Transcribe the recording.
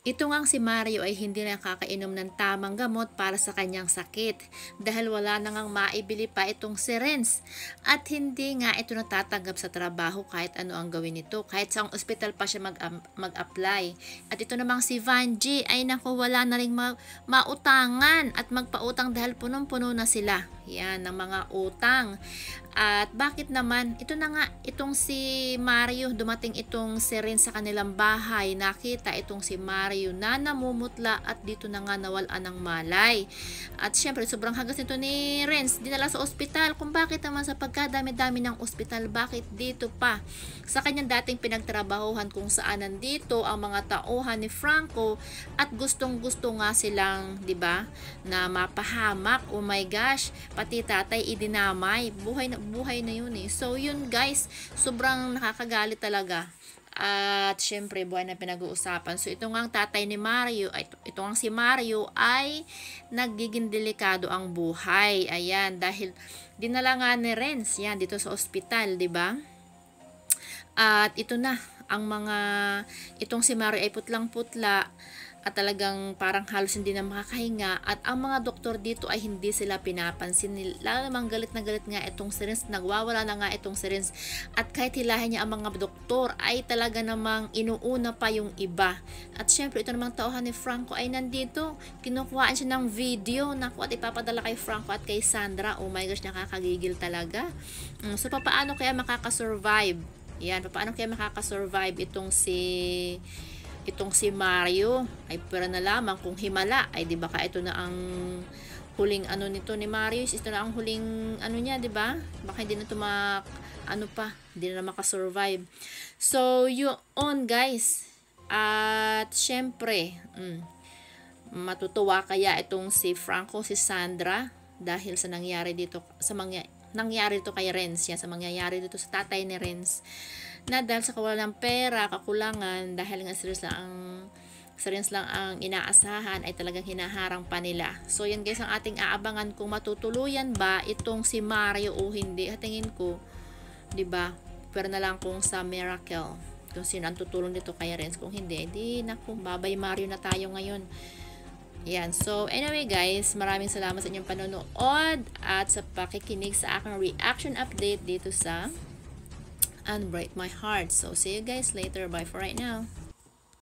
Ito ngang si Mario ay hindi na kakainom ng tamang gamot para sa kanyang sakit dahil wala na ngang maibili pa itong syringe at hindi nga ito natatanggap sa trabaho kahit ano ang gawin nito, kahit sa ospital pa siya mag-apply. At ito namang si Vanji ay naku, wala na rin mautangan at magpautang dahil punong-puno na sila. Yan, ng mga utang. At bakit naman, ito na nga, itong si Mario, dumating itong syringe sa kanilang bahay, nakita itong si Mario na namumutla at dito na nga nawalan ng malay. At syempre, sobrang hagas nito ni Renz, dinala sa ospital. Kung bakit naman sa pagkadami-dami ng ospital, bakit dito pa? Sa kanyang dating pinagtrabahuhan kung saan nandito ang mga tauhan ni Franco at gustong-gusto nga silang, 'di ba, na mapahamak. Oh my gosh, pati tatay idinamay. Buhay na yun eh. So yun guys, sobrang nakakagalit talaga. At syempre, buhay na pinag-uusapan. So ito nga ang tatay ni Mario, ito nga si Mario ay nagiging delikado ang buhay. Ayan, dahil dinala nga ni Renz yan dito sa ospital, 'di ba? At ito na, itong si Mario ay putlang-putla at talagang parang halos hindi na makakahinga at ang mga doktor dito ay hindi sila pinapansin. Lalo namang galit na galit nga itong syringe, nagwawala na nga itong syringe at kahit hilahin niya ang mga doktor ay talaga namang inuuna pa yung iba. At syempre ito namang tauhan ni Franco ay nandito, kinukuhaan siya ng video, naku, at ipapadala kay Franco at kay Sandra. Oh my gosh, nakakagigil talaga. So paano kaya makakasurvive? Yan, paano kaya makakasurvive itong si Mario? Ay pero na lamang kung himala, ay di ba ka ito na ang huling ano nito ni Mario, ito na ang huling ano niya, di ba? Baka hindi na ito hindi na makasurvive. So yun guys. At syempre, matutuwa kaya itong si Franco, si Sandra dahil sa nangyari dito kay Renz, yan, sa mangyayari dito sa tatay ni Renz, na dahil sa kawalan ng pera, kakulangan, dahil nga serious lang ang inaasahan, ay talagang hinaharang pa nila. So yan guys ang ating aabangan kung matutuluyan ba itong si Mario o hindi. At tingin ko, 'di ba? Pero na lang kung sa miracle, kung sino ang tutulong dito kay Renz. Kung hindi, di naku, babay Mario na tayo ngayon. Yan. So, anyway guys, maraming salamat sa inyong panonood at sa pakikinig sa aking reaction update dito sa Unbreak My Heart. So, see you guys later. Bye for right now.